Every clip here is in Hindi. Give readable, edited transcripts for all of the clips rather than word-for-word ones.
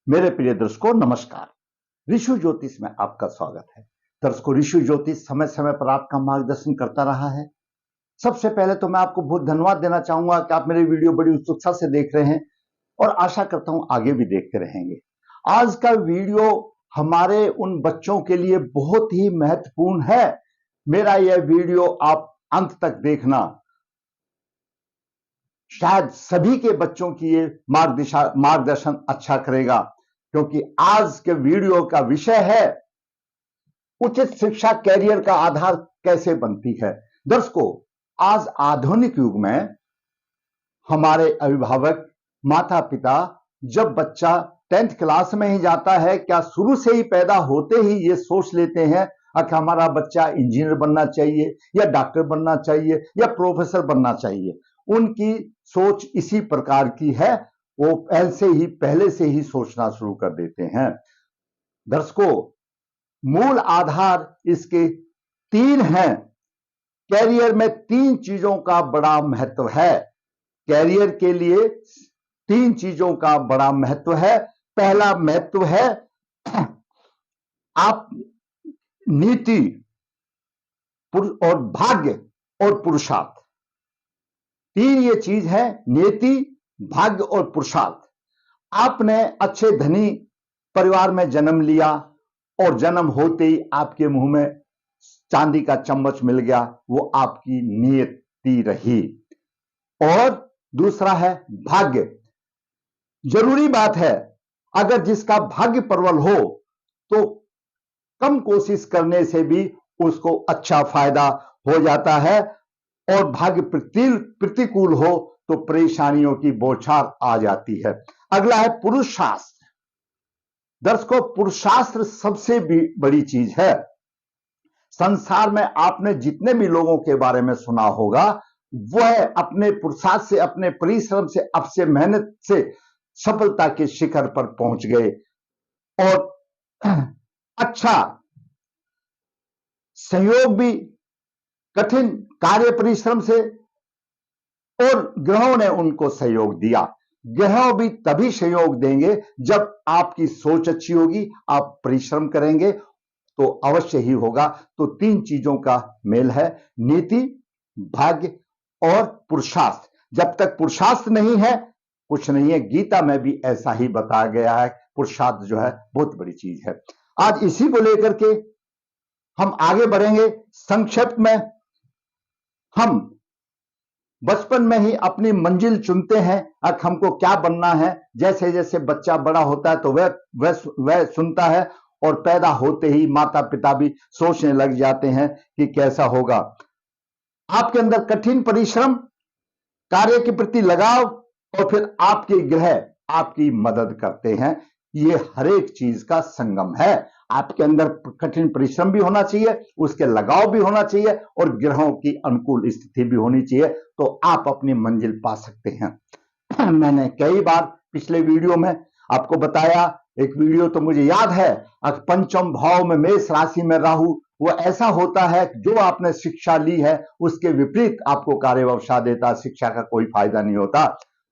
मेरे प्रिय दर्शकों नमस्कार। ऋषि ज्योतिष में आपका स्वागत है। दर्शकों, ऋषि ज्योतिष समय समय पर आपका मार्गदर्शन करता रहा है। सबसे पहले तो मैं आपको बहुत धन्यवाद देना चाहूंगा कि आप मेरे वीडियो बड़ी उत्सुकता से देख रहे हैं और आशा करता हूं आगे भी देखते रहेंगे। आज का वीडियो हमारे उन बच्चों के लिए बहुत ही महत्वपूर्ण है। मेरा यह वीडियो आप अंत तक देखना, शायद सभी के बच्चों की ये मार्गदर्शन अच्छा करेगा, क्योंकि आज के वीडियो का विषय है उचित शिक्षा कैरियर का आधार कैसे बनती है। दर्शकों, आज आधुनिक युग में हमारे अभिभावक माता पिता जब बच्चा 10th क्लास में ही जाता है, क्या शुरू से ही पैदा होते ही ये सोच लेते हैं कि हमारा बच्चा इंजीनियर बनना चाहिए या डॉक्टर बनना चाहिए या प्रोफेसर बनना चाहिए। उनकी सोच इसी प्रकार की है, वो पहले से ही सोचना शुरू कर देते हैं। दर्शकों, मूल आधार इसके 3 हैं। कैरियर में 3 चीजों का बड़ा महत्व है। कैरियर के लिए 3 चीजों का बड़ा महत्व है। पहला महत्व है आप नीति और भाग्य और पुरुषार्थ। 3 ये चीज है, नीति, भाग्य और पुरुषार्थ। आपने अच्छे धनी परिवार में जन्म लिया और जन्म होते ही आपके मुंह में चांदी का चम्मच मिल गया, वो आपकी नियति रही। और दूसरा है भाग्य। जरूरी बात है, अगर जिसका भाग्य प्रबल हो तो कम कोशिश करने से भी उसको अच्छा फायदा हो जाता है, और भाग्य प्रतिकूल हो तो परेशानियों की बौछार आ जाती है। अगला है पुरुषार्थ। दर्शकों, पुरुषार्थ सबसे बड़ी चीज है। संसार में आपने जितने भी लोगों के बारे में सुना होगा, वह अपने पुरुषार्थ से, अपने परिश्रम से, अपने मेहनत से सफलता के शिखर पर पहुंच गए और अच्छा सहयोग भी कठिन कार्य परिश्रम से, और ग्रहों ने उनको सहयोग दिया। ग्रहों भी तभी सहयोग देंगे जब आपकी सोच अच्छी होगी, आप परिश्रम करेंगे तो अवश्य ही होगा। तो 3 चीजों का मेल है, नीति, भाग्य और पुरुषार्थ। जब तक पुरुषार्थ नहीं है कुछ नहीं है। गीता में भी ऐसा ही बताया गया है, पुरुषार्थ जो है बहुत बड़ी चीज है। आज इसी को लेकर के हम आगे बढ़ेंगे। संक्षिप्त में, हम बचपन में ही अपनी मंजिल चुनते हैं, अब हमको क्या बनना है। जैसे जैसे बच्चा बड़ा होता है तो वह सुनता है, और पैदा होते ही माता पिता भी सोचने लग जाते हैं कि कैसा होगा। आपके अंदर कठिन परिश्रम, कार्य के प्रति लगाव, और फिर आपके ग्रह आपकी मदद करते हैं। ये हर एक चीज का संगम है। आपके अंदर कठिन परिश्रम भी होना चाहिए, उसके लगाव भी होना चाहिए, और ग्रहों की अनुकूल स्थिति भी होनी चाहिए, तो आप अपनी मंजिल पा सकते हैं। मैंने कई बार पिछले वीडियो में आपको बताया, एक वीडियो तो मुझे याद है, पंचम भाव में मेष राशि में राहु, वो ऐसा होता है जो आपने शिक्षा ली है उसके विपरीत आपको कार्य व्यवसाय देता, शिक्षा का कोई फायदा नहीं होता।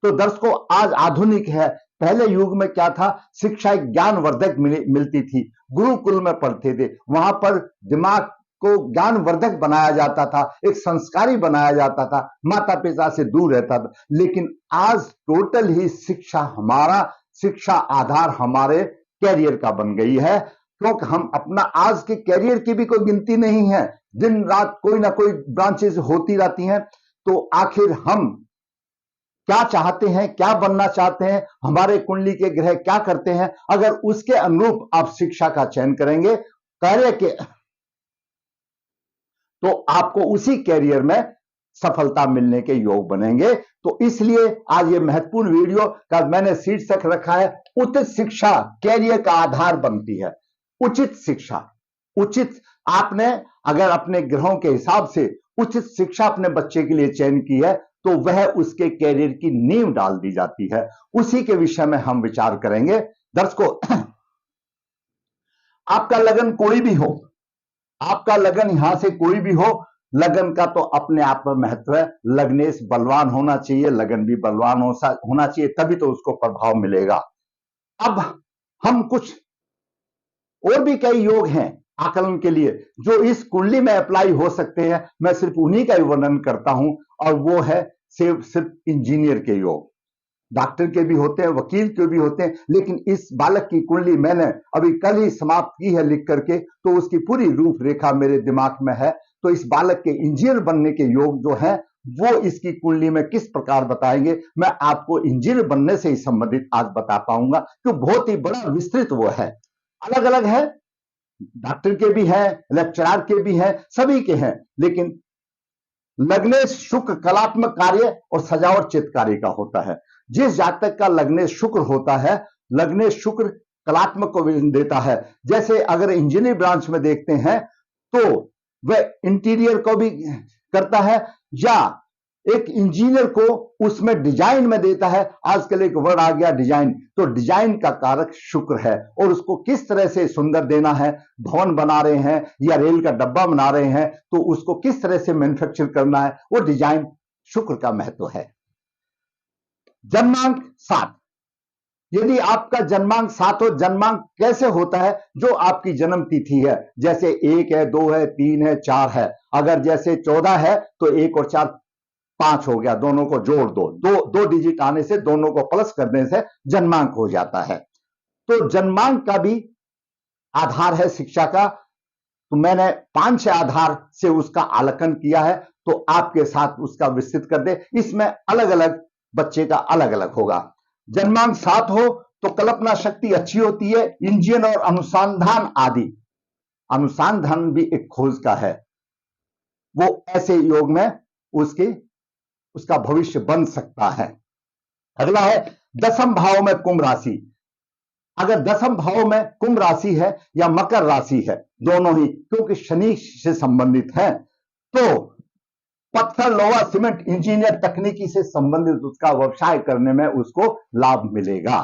तो दर्शकों, आज आधुनिक है। पहले युग में क्या था, शिक्षा एक ज्ञानवर्धक मिलती थी। गुरुकुल में पढ़ते थे, वहां पर दिमाग को ज्ञानवर्धक बनाया जाता था, एक संस्कारी बनाया जाता था, माता पिता से दूर रहता था। लेकिन आज टोटल ही शिक्षा आधार हमारे कैरियर का बन गई है, क्योंकि हम अपना आज के कैरियर की भी कोई गिनती नहीं है। दिन रात कोई ना कोई ब्रांचेस होती रहती हैं। तो आखिर हम क्या चाहते हैं, क्या बनना चाहते हैं, हमारे कुंडली के ग्रह क्या करते हैं, अगर उसके अनुरूप आप शिक्षा का चयन करेंगे कार्य के, तो आपको उसी कैरियर में सफलता मिलने के योग बनेंगे। तो इसलिए आज ये महत्वपूर्ण वीडियो का मैंने शीर्षक रखा है, उचित शिक्षा कैरियर का आधार बनती है। उचित शिक्षा, उचित, आपने अगर अपने ग्रहों के हिसाब से उचित शिक्षा अपने बच्चे के लिए चयन की है तो वह उसके कैरियर की नींव डाल दी जाती है। उसी के विषय में हम विचार करेंगे। दर्शकों, आपका लगन कोई भी हो, आपका लगन यहां से कोई भी हो, लगन का तो अपने आप में महत्व है। लग्नेश बलवान होना चाहिए, लगन भी बलवान होना चाहिए, तभी तो उसको प्रभाव मिलेगा। अब हम कुछ और भी कई योग हैं आकलन के लिए जो इस कुंडली में अप्लाई हो सकते हैं। मैं सिर्फ उन्हीं का ही वर्णन करता हूं, और वो है सिर्फ इंजीनियर के योग। डॉक्टर के भी होते हैं, वकील के भी होते हैं, लेकिन इस बालक की कुंडली मैंने अभी कल ही समाप्त की है लिख करके, तो उसकी पूरी रूपरेखा मेरे दिमाग में है। तो इस बालक के इंजीनियर बनने के योग जो है वो इसकी कुंडली में किस प्रकार बताएंगे, मैं आपको इंजीनियर बनने से ही संबंधित आज बता पाऊंगा, तो बहुत ही बड़ा विस्तृत वो है। अलग अलग है, डॉक्टर के भी हैं, लेक्चरर के भी हैं, सभी के हैं, लेकिन लग्नेश शुक्र कलात्मक कार्य और सजावट चित्त कार्य का होता है। जिस जातक का लग्नेश शुक्र होता है, लग्नेश शुक्र कलात्मक को देता है। जैसे अगर इंजीनियरिंग ब्रांच में देखते हैं तो वह इंटीरियर को भी करता है, या एक इंजीनियर को उसमें डिजाइन में देता है। आजकल एक वर्ड आ गया डिजाइन, तो डिजाइन का कारक शुक्र है, और उसको किस तरह से सुंदर देना है, भवन बना रहे हैं या रेल का डब्बा बना रहे हैं तो उसको किस तरह से मैन्युफैक्चर करना है, वो डिजाइन शुक्र का महत्व है। जन्मांक 7, यदि आपका जन्मांक 7 हो, जन्मांक कैसे होता है, जो आपकी जन्म तिथि है, जैसे 1 है, 2 है, 3 है, 4 है। अगर जैसे 14 है तो 1 और 4 5 हो गया, दोनों को जोड़ दो, दो डिजिट आने से, दोनों को प्लस करने से जन्मांक हो जाता है। तो जन्मांक का भी आधार है शिक्षा का। तो मैंने 5-6 आधार से उसका आकलन किया है, तो आपके साथ उसका विस्तृत कर दे। इसमें अलग अलग बच्चे का अलग अलग होगा। जन्मांक 7 हो तो कल्पना शक्ति अच्छी होती है, इंजन और अनुसंधान आदि। अनुसंधान भी एक खोज का है, वो ऐसे योग में उसका भविष्य बन सकता है। अगला है दसम भाव में कुंभ राशि। अगर दसम भाव में कुंभ राशि है या मकर राशि है, दोनों ही क्योंकि शनि से संबंधित है, तो पत्थर, लोहा, सीमेंट, इंजीनियर, तकनीकी से संबंधित उसका व्यवसाय करने में उसको लाभ मिलेगा।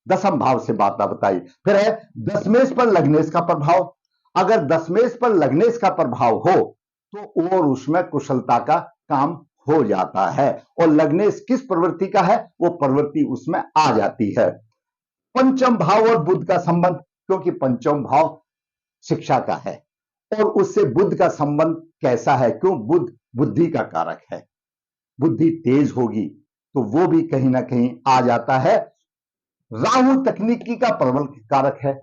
दसम भाव से बात बताई। फिर है दशमेश पर लग्नेश का प्रभाव। अगर दशमेश पर लग्नेश का प्रभाव हो तो और उसमें कुशलता का काम हो जाता है, और लग्नेश किस प्रवृत्ति का है, वो प्रवृत्ति उसमें आ जाती है। पंचम भाव और बुध का संबंध, क्योंकि पंचम भाव शिक्षा का है, और उससे बुध का संबंध कैसा है, क्यों, बुध बुद्धि का कारक है, बुद्धि तेज होगी तो वो भी कहीं ना कहीं आ जाता है। राहु तकनीकी का प्रबल कारक है,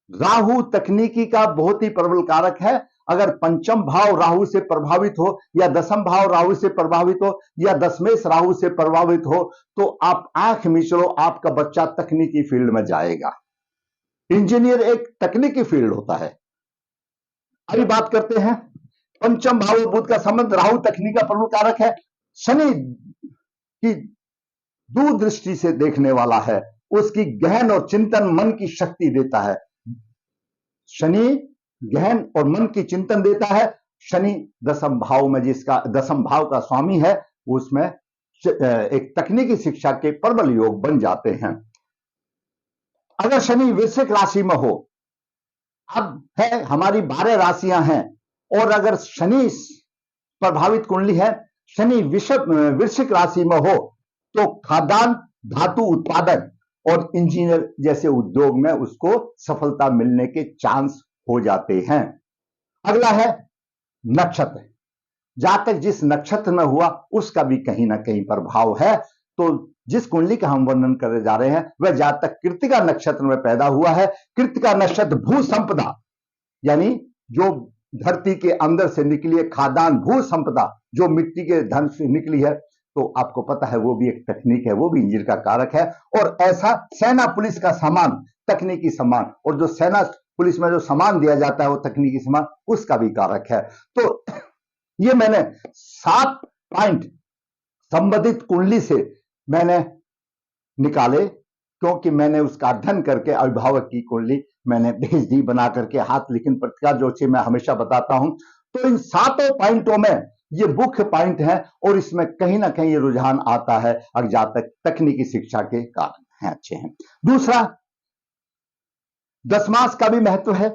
राहु तकनीकी का बहुत ही प्रबल कारक है। अगर पंचम भाव राहु से प्रभावित हो, या दसम भाव राहु से प्रभावित हो, या दशमेश राहु से प्रभावित हो, तो आप आंख मिचलो, आपका बच्चा तकनीकी फील्ड में जाएगा। इंजीनियर एक तकनीकी फील्ड होता है। अभी बात करते हैं पंचम भाव और बुध का संबंध। राहु तकनीक का प्रमुख कारक है। शनि की दूरदृष्टि से देखने वाला है, उसकी गहन और चिंतन मन की शक्ति देता है। शनि गहन और मन की चिंतन देता है। शनि दसम भाव में, जिसका दसम भाव का स्वामी है, उसमें एक तकनीकी शिक्षा के प्रबल योग बन जाते हैं। अगर शनि वृश्चिक राशि में हो, अब है हमारी 12 राशियां हैं, और अगर शनि प्रभावित कुंडली है, शनि वृश्चिक राशि में हो, तो खाद्यान्न, धातु उत्पादन और इंजीनियर जैसे उद्योग में उसको सफलता मिलने के चांस हो जाते हैं। अगला है नक्षत्र। जातक जिस नक्षत्र में हुआ उसका भी कहीं ना कहीं प्रभाव है। तो जिस कुंडली का हम वर्णन करने जा रहे हैं वह जातक कृत्तिका नक्षत्र में पैदा हुआ है। कृत्तिका नक्षत्र भू संपदा, यानी जो धरती के अंदर से निकली है, खाद्यान्न, भू संपदा जो मिट्टी के धन से निकली है, तो आपको पता है वो भी एक तकनीक है, वो भी इंजीनियर का कारक है। और ऐसा सेना पुलिस का सामान, तकनीकी सामान, और जो सेना पुलिस में जो सामान दिया जाता है वो तकनीकी सामान, उसका भी कारक है। तो ये मैंने 7 पॉइंट संबंधित कुंडली से मैंने निकाले, क्योंकि मैंने उसका अध्ययन करके अभिभावक की कुंडली मैंने भेज दी बना करके, हाथ लिखित पत्रिका जो कि मैं हमेशा बताता हूं। तो इन 7 पॉइंटों में ये मुख्य पॉइंट है, और इसमें कहीं ना कहीं ये रुझान आता है अगर जातक तकनीकी शिक्षा के कारण है, अच्छे हैं। दूसरा, दशमांश का भी महत्व है।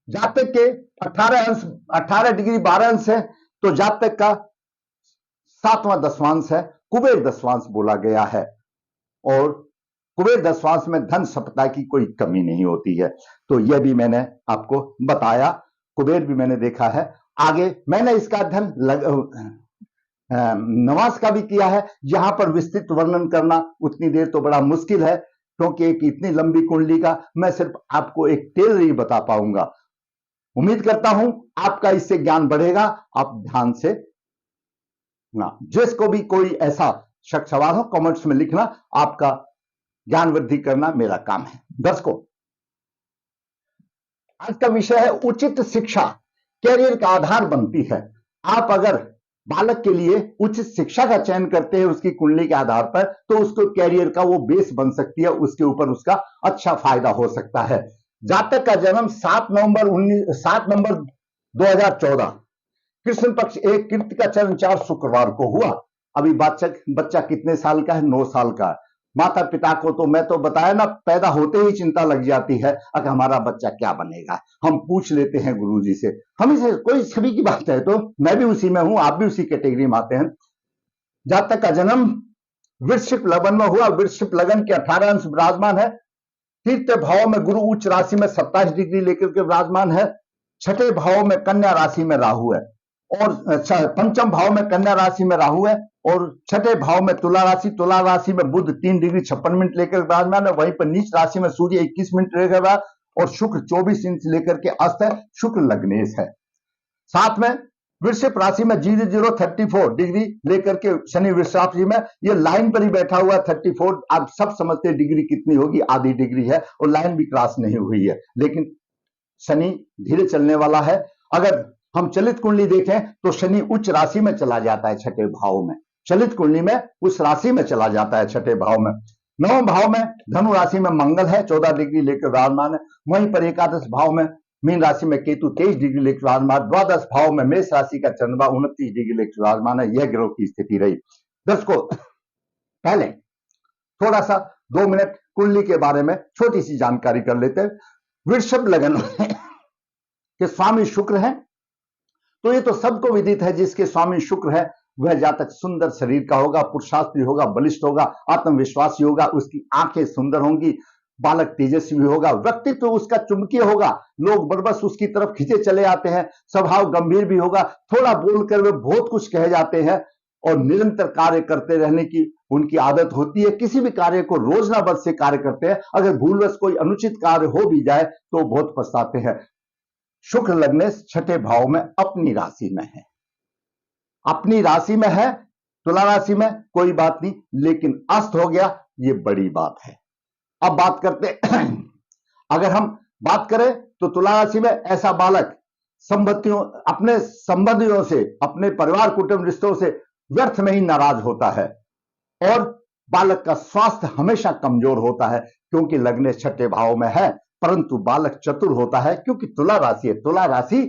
जातक के 18 डिग्री 12 अंश है, तो जातक का 7वां दशमांश है। कुबेर दशवांश बोला गया है, और कुबेर दशवांश में धन संपदा की कोई कमी नहीं होती है। तो यह भी मैंने आपको बताया, कुबेर भी मैंने देखा है। आगे मैंने इसका अध्ययन नवास का भी किया है। यहां पर विस्तृत वर्णन करना उतनी देर तो बड़ा मुश्किल है, क्योंकि एक इतनी लंबी कुंडली का मैं सिर्फ आपको एक टेल ही बता पाऊंगा। उम्मीद करता हूं आपका इससे ज्ञान बढ़ेगा। आप ध्यान से ना, जिसको भी कोई ऐसा शक सवाल हो कमेंट्स में लिखना, आपका ज्ञान वृद्धि करना मेरा काम है। दर्शकों, आज का विषय है उचित शिक्षा कैरियर का आधार बनती है। आप अगर बालक के लिए उचित शिक्षा का चयन करते हैं उसकी कुंडली के आधार पर, तो उसको कैरियर का वो बेस बन सकती है, उसके ऊपर उसका अच्छा फायदा हो सकता है। जातक का जन्म 7 नवंबर 2014 कृष्ण पक्ष 1 कृतिका चरण 4 शुक्रवार को हुआ। अभी बच्चा कितने साल का है? 9 साल का। माता पिता को तो मैं तो बताया ना, पैदा होते ही चिंता लग जाती है, अगर हमारा बच्चा क्या बनेगा। हम पूछ लेते हैं गुरुजी से, हम इसे कोई छवि की बात है तो मैं भी उसी में हूं, आप भी उसी कैटेगरी में आते हैं। जातक का जन्म वृश्चिक लगन में हुआ। वृश्चिक लगन के 18 अंश विराजमान है। तृतीय भाव में गुरु उच्च राशि में 27 डिग्री लेकर के विराजमान है। छठे भाव में कन्या राशि में राहु है, और पंचम भाव में कन्या राशि में राहु है, और छठे भाव में तुला राशि में बुध 3 डिग्री 56 मिनट लेकर विराजमान है। वहीं पर नीच राशि में सूर्य 21 मिनट लेकर विराजमान, और शुक्र 24 इंच लेकर के अस्त है। शुक्र लग्नेश है। साथ में वृश्चिक राशि में 0034 डिग्री लेकर के शनि वृश्चिक राशि में, ये लाइन पर ही बैठा हुआ 34। आप सब समझते हैं डिग्री कितनी होगी, आधी डिग्री है, और लाइन भी क्रॉस नहीं हुई है, लेकिन शनि धीरे चलने वाला है। अगर हम चलित कुंडली देखें तो शनि उच्च राशि में चला जाता है, छठे भाव में। चलित कुंडली में उस राशि में चला जाता है, छठे भाव में। 9वें भाव में धनु राशि में मंगल है, 14 डिग्री लेकर विराजमान है। वहीं पर एकादश भाव में मीन राशि में केतु 23 डिग्री लेकर विराजमान। द्वादश भाव में मेष राशि का चंद्रमा 29 डिग्री लेकर विराजमान है। यह ग्रह की स्थिति रही। दर्शकों, पहले थोड़ा सा 2 मिनट कुंडली के बारे में छोटी सी जानकारी कर लेते हैं। वृषभ लगन के स्वामी शुक्र हैं, तो ये तो सबको विदित है, जिसके स्वामी शुक्र है वह जातक सुंदर शरीर का होगा, पुरुषार्थी होगा, बलिष्ठ होगा, आत्मविश्वासी होगा, उसकी आंखें सुंदर होंगी, बालक तेजस्वी होगा, व्यक्तित्व उसका चुंबकीय होगा, लोग बरबस उसकी तरफ खींचे चले आते हैं, स्वभाव गंभीर भी होगा, थोड़ा बोलकर वे बहुत कुछ कह जाते हैं, और निरंतर कार्य करते रहने की उनकी आदत होती है। किसी भी कार्य को रोजनाबद्ध से कार्य करते हैं। अगर भूलवश कोई अनुचित कार्य हो भी जाए तो बहुत पछताते हैं। शुक्र लग्नेश छठे भाव में अपनी राशि में है, अपनी राशि में है, तुला राशि में, कोई बात नहीं, लेकिन अस्त हो गया, ये बड़ी बात है। अब बात करते अगर हम बात करें तो तुला राशि में ऐसा बालक अपने संबंधियों से, अपने परिवार कुटुंब रिश्तों से व्यर्थ में ही नाराज होता है, और बालक का स्वास्थ्य हमेशा कमजोर होता है, क्योंकि लग्नेश छठे भाव में है। परंतु बालक चतुर होता है, क्योंकि तुला राशि है। तुला राशि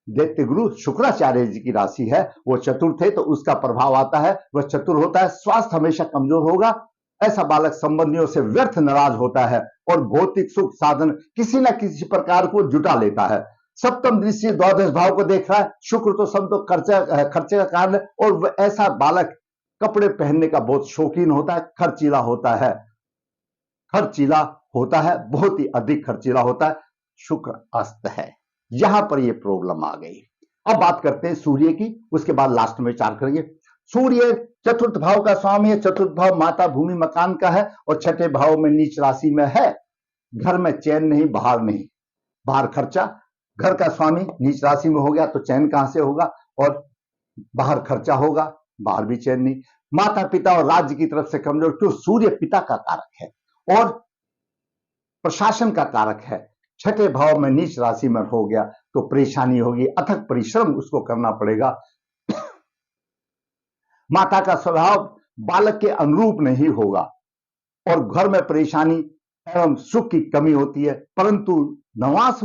दैत्य गुरु शुक्राचार्य जी की राशि है, वो चतुर थे तो उसका प्रभाव आता है, वह चतुर होता है, स्वास्थ्य हमेशा कमजोर होगा। ऐसा बालक संबंधियों से व्यर्थ नाराज होता है, और भौतिक सुख साधन किसी न किसी प्रकार को जुटा लेता है। सप्तम दृष्टि द्वादश भाव को देख रहा है, शुक्र तो सब तो खर्चे का कारण है, और वह ऐसा बालक कपड़े पहनने का बहुत शौकीन होता है, खर्चीला होता है, बहुत ही अधिक खर्चीला होता है। शुक्र अस्त है, यहां पर यह प्रॉब्लम आ गई। अब बात करते हैं सूर्य की, उसके बाद लास्ट में विचार करेंगे। सूर्य चतुर्थ भाव का स्वामी है। चतुर्थ भाव माता भूमि मकान का है, और छठे भाव में नीच राशि में है। घर में चैन नहीं, बाहर नहीं, बाहर खर्चा। घर का स्वामी नीच राशि में हो गया तो चैन कहां से होगा, और बाहर खर्चा होगा, बाहर भी चैन नहीं। माता पिता और राज्य की तरफ से कमजोर, क्यों? सूर्य पिता का कारक है और प्रशासन का कारक है। छठे भाव में नीच राशि में हो गया तो परेशानी होगी, अथक परिश्रम उसको करना पड़ेगा। माता का स्वभाव बालक के अनुरूप नहीं होगा, और घर में परेशानी एवं सुख की कमी होती है। परंतु नवास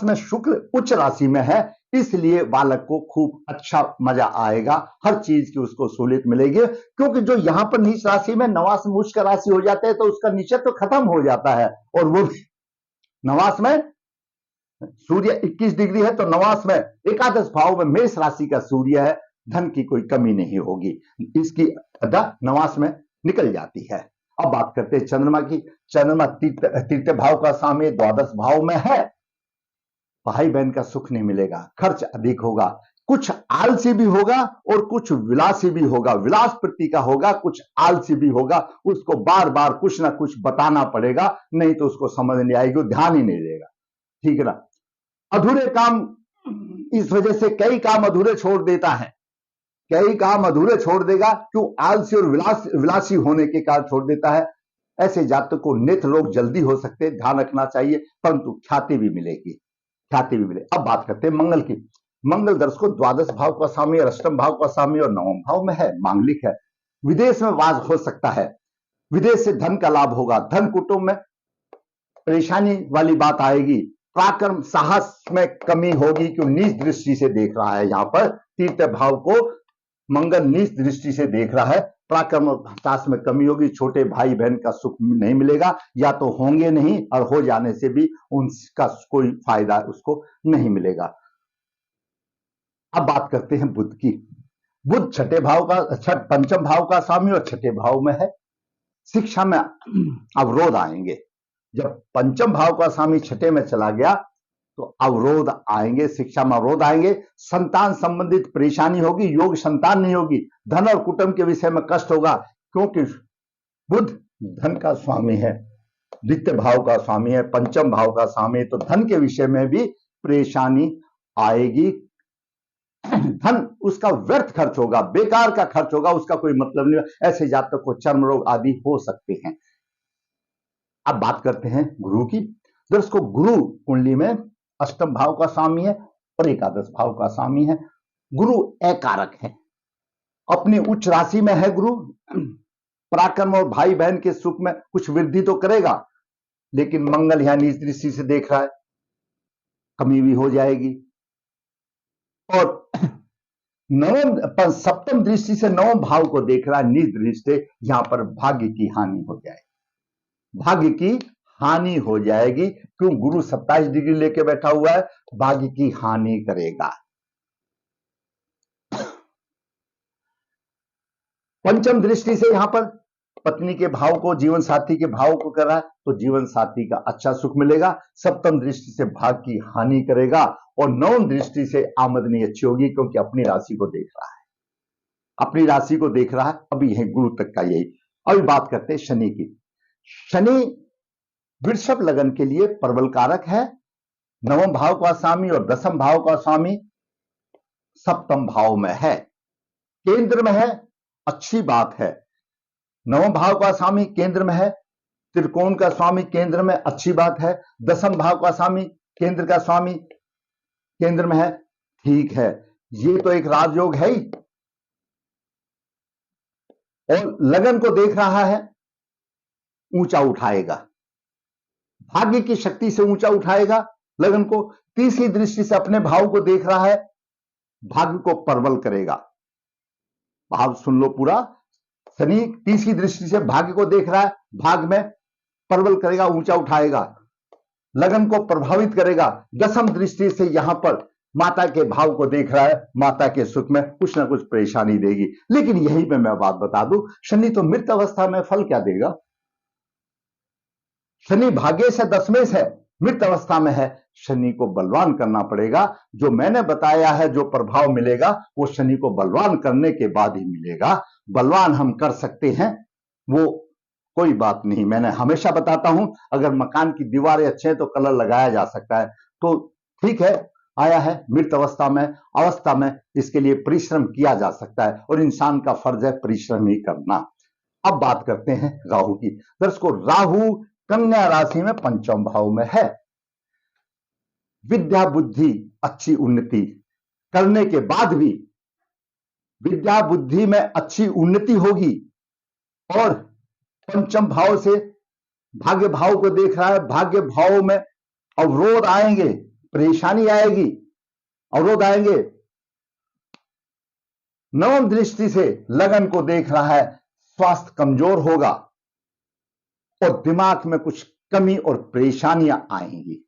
में शुक्र उच्च राशि में है, इसलिए बालक को खूब अच्छा मजा आएगा, हर चीज की उसको सहूलियत मिलेगी। क्योंकि जो यहां पर नीच राशि में नवास में उच्च राशि हो जाते हैं तो उसका निश्चय तो खत्म हो जाता है, और वो नवास में सूर्य 21 डिग्री है, तो नवास में एकादश भाव में मेष राशि का सूर्य है, धन की कोई कमी नहीं होगी, इसकी अदा नवास में निकल जाती है। अब बात करते हैं चंद्रमा की। चंद्रमा तृतीय भाव का स्वामी द्वादश भाव में है। भाई बहन का सुख नहीं मिलेगा, खर्च अधिक होगा, कुछ आलसी भी होगा और कुछ विलासी भी होगा, विलास प्रति का होगा, कुछ आलसी भी होगा, उसको बार बार कुछ ना कुछ बताना पड़ेगा, नहीं तो उसको समझ नहीं आएगी, विधान ही नहीं देगा। ठीक है ना। अधूरे काम, इस वजह से कई काम अधूरे छोड़ देता है, कई काम अधूरे छोड़ देगा, क्यों? आलसी और विलासी होने के कारण छोड़ देता है। ऐसे जातक को नेत्र रोग जल्दी हो सकते हैं, ध्यान रखना चाहिए, परंतु ख्याति भी मिलेगी, ख्याति भी मिले। अब बात करते हैं मंगल की। मंगल दर्शकों द्वादश भाव का स्वामी और अष्टम भाव का स्वामी और नवम भाव में है, मांगलिक है। विदेश में वास हो सकता है, विदेश से धन का लाभ होगा, धन कुटुंब में परेशानी वाली बात आएगी, पराक्रम साहस में कमी होगी, क्यों? नीच दृष्टि से देख रहा है, यहां पर तृतीय भाव को मंगल नीच दृष्टि से देख रहा है, पराक्रम और साहस में कमी होगी, छोटे भाई बहन का सुख नहीं मिलेगा, या तो होंगे नहीं और हो जाने से भी उनका कोई फायदा उसको नहीं मिलेगा। अब बात करते हैं बुध की। बुध छठे भाव का, पंचम भाव का स्वामी और छठे भाव में है। शिक्षा में अवरोध आएंगे, जब पंचम भाव का स्वामी छठे में चला गया तो अवरोध आएंगे, शिक्षा में अवरोध आएंगे, संतान संबंधित परेशानी होगी, योग संतान नहीं होगी, धन और कुटुंब के विषय में कष्ट होगा, क्योंकि बुध धन का स्वामी है, द्वितीय भाव का स्वामी है, पंचम भाव का स्वामी है, तो धन के विषय में भी परेशानी आएगी, धन उसका व्यर्थ खर्च होगा, बेकार का खर्च होगा, उसका कोई मतलब नहीं। ऐसे जातक को चर्म रोग आदि हो सकते हैं। अब बात करते हैं गुरु की। दर्शकों गुरु कुंडली में अष्टम भाव का स्वामी है और एकादश भाव का स्वामी है। गुरु अकारक है, अपनी उच्च राशि में है गुरु, पराक्रम और भाई बहन के सुख में कुछ वृद्धि तो करेगा, लेकिन मंगल यहां नीच दृष्टि से देख रहा है, कमी भी हो जाएगी। और नवम सप्तम दृष्टि से नवम भाव को देख रहा है नीच दृष्टि से, यहां पर भाग्य की हानि हो जाएगी, भाग्य की हानि हो जाएगी, क्यों? गुरु 27 डिग्री लेके बैठा हुआ है, भाग्य की हानि करेगा। पंचम दृष्टि से यहां पर पत्नी के भाव को, जीवन साथी के भाव को कर रहा है, तो जीवन साथी का अच्छा सुख मिलेगा। सप्तम दृष्टि से भाग्य की हानि करेगा और नवम दृष्टि से आमदनी अच्छी होगी, क्योंकि अपनी राशि को देख रहा है, अपनी राशि को देख रहा है। अभी यह गुरु तक का यही। अभी बात करते हैं शनि की। शनि वृषभ लगन के लिए प्रबल कारक है, नवम भाव का स्वामी और दसम भाव का स्वामी सप्तम भाव में है, केंद्र में है, अच्छी बात है। नवम भाव का स्वामी केंद्र में है, त्रिकोण का स्वामी केंद्र में, अच्छी बात है। दसम भाव का स्वामी, केंद्र का स्वामी केंद्र में है, ठीक है, ये तो एक राजयोग है ही। और लगन को देख रहा है, ऊंचा उठाएगा, भाग्य की शक्ति से ऊंचा उठाएगा लगन को। तीसरी दृष्टि से अपने भाव को देख रहा है, भाग्य को प्रबल करेगा। भाव सुन लो पूरा। शनि तीसरी दृष्टि से भाग्य को देख रहा है, भाग्य में प्रबल करेगा, ऊंचा उठाएगा, लगन को प्रभावित करेगा। दसम दृष्टि से यहां पर माता के भाव को देख रहा है, माता के सुख में कुछ ना कुछ परेशानी देगी। लेकिन यहीं पे मैं बात बता दूं, शनि तो मृत अवस्था में फल क्या देगा? शनि भाग्य से दसवें से मृत अवस्था में है, शनि को बलवान करना पड़ेगा। जो मैंने बताया है, जो प्रभाव मिलेगा वो शनि को बलवान करने के बाद ही मिलेगा। बलवान हम कर सकते हैं, वो कोई बात नहीं, मैंने हमेशा बताता हूं, अगर मकान की दीवारें अच्छे हैं तो कलर लगाया जा सकता है, तो ठीक है, आया है मृत अवस्था में इसके लिए परिश्रम किया जा सकता है, और इंसान का फर्ज है परिश्रम ही करना। अब बात करते हैं राहु की। दर्शकों राहु कन्या राशि में पंचम भाव में है, विद्या बुद्धि अच्छी उन्नति करने के बाद भी विद्या बुद्धि में अच्छी उन्नति होगी, और पंचम भाव से भाग्य भाव को देख रहा है, भाग्य भाव में अवरोध आएंगे, परेशानी आएगी, अवरोध आएंगे। नवम दृष्टि से लगन को देख रहा है, स्वास्थ्य कमजोर होगा और दिमाग में कुछ कमी और परेशानियां आएंगी,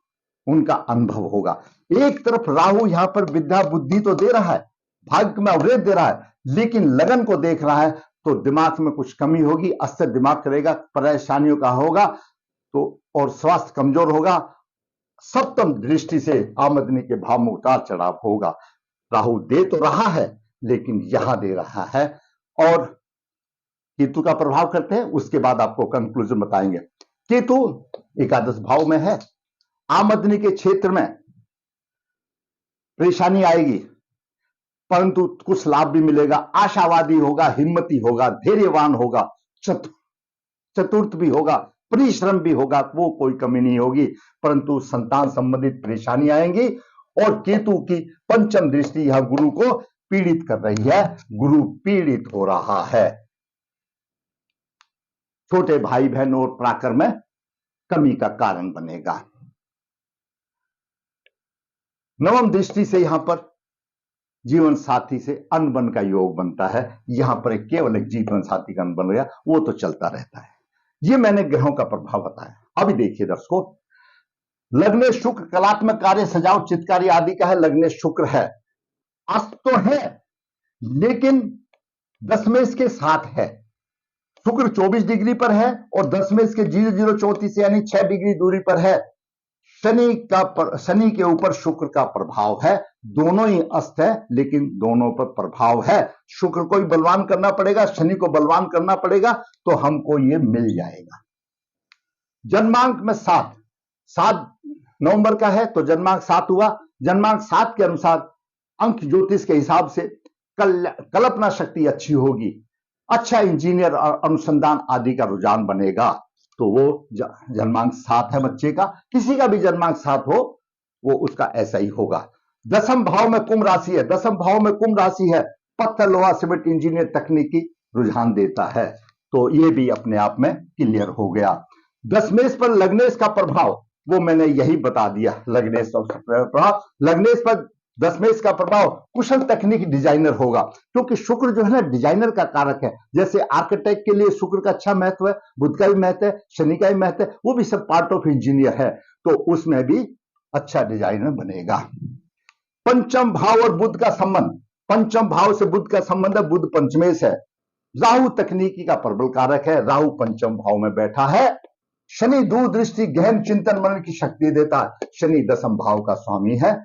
उनका अनुभव होगा। एक तरफ राहु यहां पर विद्या बुद्धि तो दे रहा है, भाग्य में अवरेध दे रहा है, लेकिन लगन को देख रहा है तो दिमाग में कुछ कमी होगी, अस्थिर दिमाग करेगा, परेशानियों का होगा, तो और स्वास्थ्य कमजोर होगा। सप्तम दृष्टि से आमदनी के भाव में उतार चढ़ाव होगा। राहु दे तो रहा है लेकिन यहां दे रहा है, और केतु का प्रभाव करते हैं, उसके बाद आपको कंक्लूजन बताएंगे। केतु एकादश भाव में है, आमदनी के क्षेत्र में परेशानी आएगी, परंतु कुछ लाभ भी मिलेगा। आशावादी होगा, हिम्मती होगा, धैर्यवान होगा, चतुर्थ भी होगा, परिश्रम भी होगा, वो कोई कमी नहीं होगी, परंतु संतान संबंधित परेशानी आएंगी। और केतु की पंचम दृष्टि यह गुरु को पीड़ित कर रही है, गुरु पीड़ित हो रहा है, छोटे भाई बहन और पराक्रम में कमी का कारण बनेगा। नवम दृष्टि से यहां पर जीवन साथी से अनबन का योग बनता है। यहां पर केवल एक जीवन साथी का अनबन गया, वो तो चलता रहता है। ये मैंने ग्रहों का प्रभाव बताया। अभी देखिए दर्शकों, लग्नेश शुक्र कलात्मक कार्य, सजावट, चित्रकारी आदि का है, लग्नेश शुक्र है, अस्त तो है लेकिन दशमेश के साथ है। शुक्र 24 डिग्री पर है और दशमेश के 0034 यानी 6 डिग्री दूरी पर है। शनि के ऊपर शुक्र का प्रभाव है, दोनों ही अस्त है लेकिन दोनों पर प्रभाव है। शुक्र को भी बलवान करना पड़ेगा, शनि को बलवान करना पड़ेगा, तो हमको ये मिल जाएगा। जन्मांक में 7 नवंबर का है तो जन्मांक 7 हुआ। जन्मांक 7 के अनुसार अंक ज्योतिष के हिसाब से कल्पना शक्ति अच्छी होगी, अच्छा इंजीनियर और अनुसंधान आदि का रुझान बनेगा। तो वो जन्मांक 7 है बच्चे का, किसी का भी जन्मांक 7 हो वो उसका ऐसा ही होगा। दसम भाव में कुंभ राशि है, दसम भाव में कुंभ राशि है, पत्थर, लोहा, सीमेंट, इंजीनियर, तकनीकी रुझान देता है, तो ये भी अपने आप में क्लियर हो गया। दशमेश पर लग्नेश का प्रभाव, वो मैंने यही बता दिया। लग्नेश प्रभाव, लग्नेश पर दशमेश का प्रभाव कुशल तकनीकी डिजाइनर होगा, क्योंकि शुक्र जो है ना डिजाइनर का कारक है। जैसे आर्किटेक्ट के लिए शुक्र का अच्छा महत्व है, बुध का भी महत्व है, शनि का भी महत्व है, वो भी सब पार्ट ऑफ इंजीनियर है, तो उसमें भी अच्छा डिजाइनर बनेगा। पंचम भाव और बुध का संबंध, पंचम भाव से बुध का संबंध है, बुध पंचमेश है। राहु तकनीकी का प्रबल कारक है, राहु पंचम भाव में बैठा है। शनि दूरदृष्टि, गहन चिंतन मनन की शक्ति देता है। शनि दसम भाव का स्वामी है,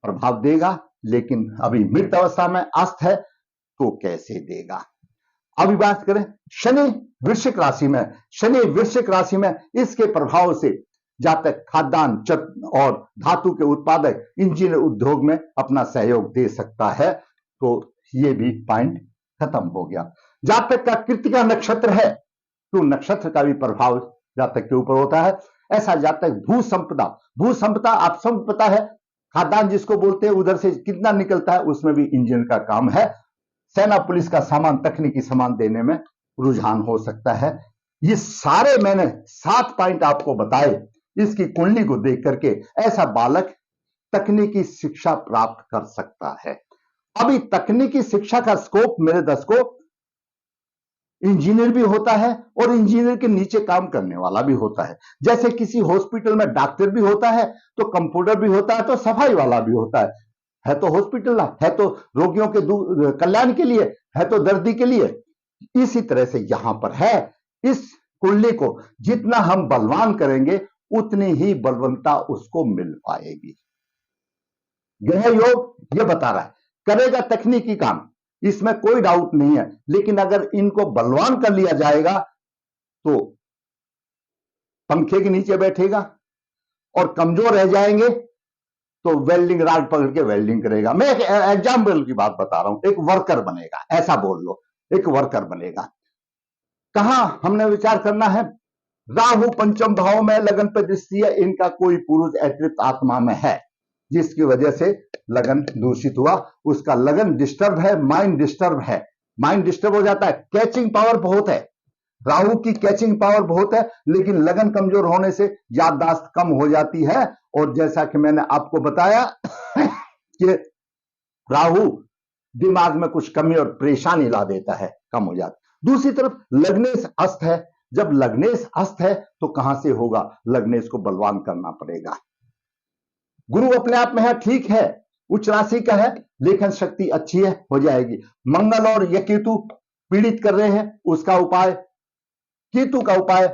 प्रभाव देगा, लेकिन अभी मृत अवस्था में अस्त है तो कैसे देगा। अभी बात करें शनि वृश्चिक राशि में, शनि वृश्चिक राशि में इसके प्रभाव से जातक खाद्यान्न और धातु के उत्पादक, इंजीनियर उद्योग में अपना सहयोग दे सकता है, तो ये भी पॉइंट खत्म हो गया। जातक का कृत्तिका नक्षत्र है, तो नक्षत्र का भी प्रभाव जातक के ऊपर होता है। ऐसा जातक भू संपदा आप सब पता है, खाद्यान्न जिसको बोलते हैं, उधर से कितना निकलता है, उसमें भी इंजीनियर का काम है। सेना पुलिस का सामान, तकनीकी सामान देने में रुझान हो सकता है। ये सारे मैंने 7 पॉइंट आपको बताए, इसकी कुंडली को देख करके ऐसा बालक तकनीकी शिक्षा प्राप्त कर सकता है। अभी तकनीकी शिक्षा का स्कोप मेरे दर्शकों इंजीनियर भी होता है और इंजीनियर के नीचे काम करने वाला भी होता है। जैसे किसी हॉस्पिटल में डॉक्टर भी होता है, तो कंप्यूटर भी होता है, तो सफाई वाला भी होता है तो हॉस्पिटल है तो रोगियों के कल्याण के लिए, है तो दर्दी के लिए। इसी तरह से यहां पर है, इस कुंडली को जितना हम बलवान करेंगे उतनी ही बलवंता उसको मिल पाएगी। ग्रह योग ये बता रहा है करेगा तकनीकी काम, इसमें कोई डाउट नहीं है, लेकिन अगर इनको बलवान कर लिया जाएगा तो पंखे के नीचे बैठेगा, और कमजोर रह जाएंगे तो वेल्डिंग राड पकड़ के वेल्डिंग करेगा। मैं एक एग्जाम्पल की बात बता रहा हूं, एक वर्कर बनेगा, ऐसा बोल लो, एक वर्कर बनेगा। कहां हमने विचार करना है, राहु पंचम भाव में लगन पर दृष्टि है, इनका कोई पुरुष अतिरिक्त आत्मा में है, जिसकी वजह से लगन दूषित हुआ, उसका लगन डिस्टर्ब है, माइंड डिस्टर्ब है, माइंड डिस्टर्ब हो जाता है। कैचिंग पावर बहुत है, राहु की कैचिंग पावर बहुत है, लेकिन लगन कमजोर होने से याददाश्त कम हो जाती है। और जैसा कि मैंने आपको बताया कि राहु दिमाग में कुछ कमी और परेशानी ला देता है, कम हो जाता है। दूसरी तरफ लग्नेश अस्त है, जब लग्नेश अस्त है तो कहां से होगा, लग्नेश को बलवान करना पड़ेगा। गुरु अपने आप में है, ठीक है, उच्च राशि का है, लेखन शक्ति अच्छी है, हो जाएगी। मंगल और ये केतु पीड़ित कर रहे हैं, उसका उपाय, केतु का उपाय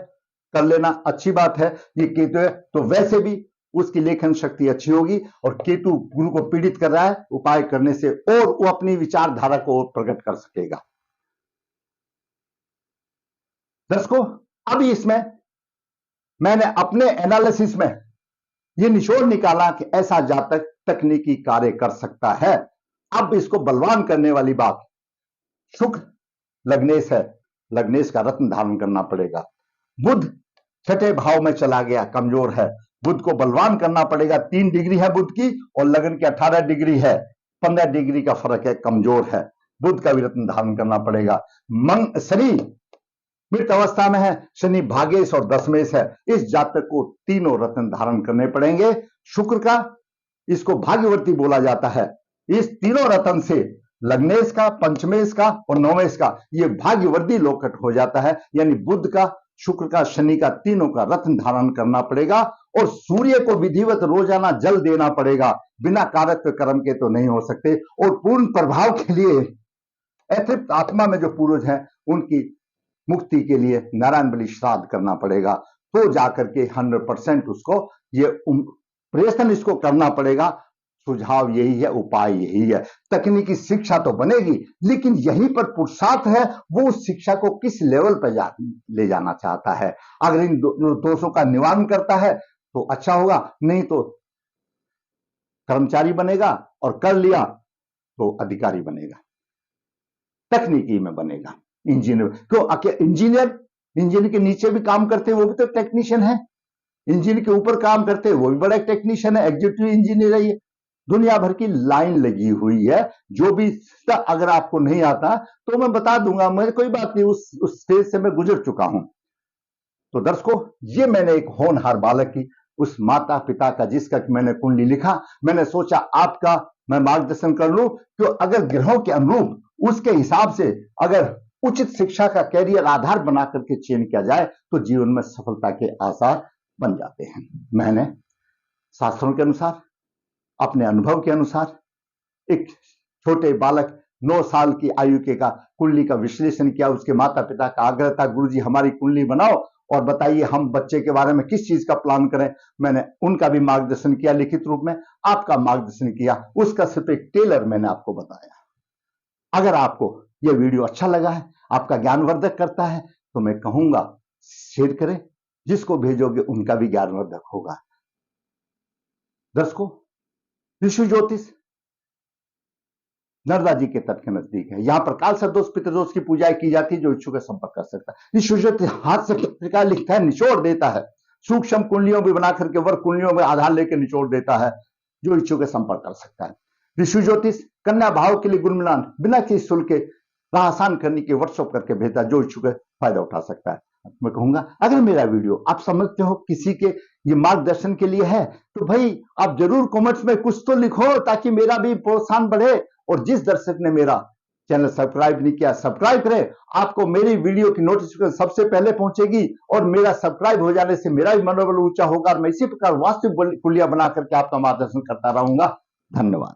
कर लेना अच्छी बात है। ये केतु है तो वैसे भी उसकी लेखन शक्ति अच्छी होगी, और केतु गुरु को पीड़ित कर रहा है, उपाय करने से और वो अपनी विचारधारा को और प्रकट कर सकेगा। दर्शकों, अभी इसमें मैंने अपने एनालिसिस में ये निचोड़ निकाला कि ऐसा जातक तकनीकी कार्य कर सकता है। अब इसको बलवान करने वाली बात, शुक्र लग्नेश है, लग्नेश का रत्न धारण करना पड़ेगा। बुध छठे भाव में चला गया, कमजोर है, बुध को बलवान करना पड़ेगा। 3 डिग्री है बुध की, और लगन की 18 डिग्री है, 15 डिग्री का फर्क है, कमजोर है, बुध का भी रत्न धारण करना पड़ेगा। शनि मृत अवस्था में है, शनि भाग्येश और दशमेश है, इस जातक को तीनों रत्न धारण करने पड़ेंगे। शुक्र का, इसको भाग्यवर्ती बोला जाता है। इस तीनों रत्न से लग्नेश का, पंचमेश का और नवमेश का ये भाग्यवर्ती लोकट हो जाता है। यानी बुध का, शुक्र का, शनि का, तीनों का रत्न धारण करना पड़ेगा। और सूर्य को विधिवत रोजाना जल देना पड़ेगा, बिना कारक कर्म के तो नहीं हो सकते। और पूर्ण प्रभाव के लिए अतृप्त आत्मा में जो पूर्वज हैं उनकी मुक्ति के लिए नारायण बलि श्राद्ध करना पड़ेगा, तो जाकर के 100% उसको ये प्रयत्न इसको करना पड़ेगा। सुझाव यही है, उपाय यही है। तकनीकी शिक्षा तो बनेगी, लेकिन यहीं पर पुरुषार्थ है, वो उस शिक्षा को किस लेवल पर ले जाना चाहता है। अगर इन दोषों का निवारण करता है तो अच्छा होगा, नहीं तो कर्मचारी बनेगा, और कर लिया तो अधिकारी बनेगा, तकनीकी में बनेगा, इंजीनियर। क्यों इंजीनियर के नीचे भी काम करते हैं, वो भी तो टेक्नीशियन है। इंजीनियर के ऊपर काम करते हैं, वो भी बड़ा टेक्नीशियन है, एग्जीक्यूटिव इंजीनियर है। ये दुनिया भर की लाइन लगी हुई है। जो भी अगर आपको नहीं आता तो मैं बता दूंगा, मुझे कोई बात नहीं, उस स्टेज से मैं गुजर चुका हूं। तो दर्शकों, ये मैंने एक होनहार बालक की, उस माता पिता का जिसका मैंने कुंडली लिखा, मैंने सोचा आपका मैं मार्गदर्शन कर लूं। तो अगर ग्रहों के अनुरूप उसके हिसाब से अगर उचित शिक्षा का कैरियर आधार बना करके चयन किया जाए तो जीवन में सफलता के आसार बन जाते हैं। मैंने शास्त्रों के अनुसार, अपने अनुभव के अनुसार, एक छोटे बालक 9 साल की आयु के का कुंडली का विश्लेषण किया। उसके माता पिता का आग्रह था, गुरुजी हमारी कुंडली बनाओ और बताइए हम बच्चे के बारे में किस चीज का प्लान करें। मैंने उनका भी मार्गदर्शन किया, लिखित रूप में आपका मार्गदर्शन किया, उसका सिर्फ एक टेलर मैंने आपको बताया। अगर आपको यह वीडियो अच्छा लगा है, आपका ज्ञानवर्धक करता है, तो मैं कहूंगा शेयर करें, जिसको भेजोगे उनका भी ज्ञानवर्धक होगा। दर्शकों, ऋषि ज्योतिष नर्मदा जी के तट के नजदीक है। यहां पर काल सर्दोष पितृदोष की पूजा की जाती है। जो इच्छुक है संपर्क कर सकता है। ऋषि ज्योतिष हाथ से पत्रिका लिखता है, निचोड़ देता है, सूक्ष्म कुंडलियों भी बना करके वर्ग कुंडलियों में आधार लेकर निचोड़ देता है। जो इच्छुक है संपर्क कर सकता है। ऋषि ज्योतिष कन्या भाव के लिए गुरु मिलान बिना किसी शुल्क के राह आसान करने के व्हाट्सएप करके भेजता है। जो इच्छुक है फायदा उठा सकता है। मैं कहूंगा अगर मेरा वीडियो आप समझते हो किसी के ये मार्गदर्शन के लिए है, तो भाई आप जरूर कमेंट्स में कुछ तो लिखो, ताकि मेरा भी प्रोत्साहन बढ़े। और जिस दर्शक ने मेरा चैनल सब्सक्राइब नहीं किया, सब्सक्राइब करें। आपको मेरी वीडियो की नोटिफिकेशन सबसे पहले पहुंचेगी, और मेरा सब्सक्राइब हो जाने से मेरा भी मनोबल ऊंचा होगा, और मैं इसी प्रकार वास्तविक कुंडलियां बना करके आपका मार्गदर्शन करता रहूंगा। धन्यवाद।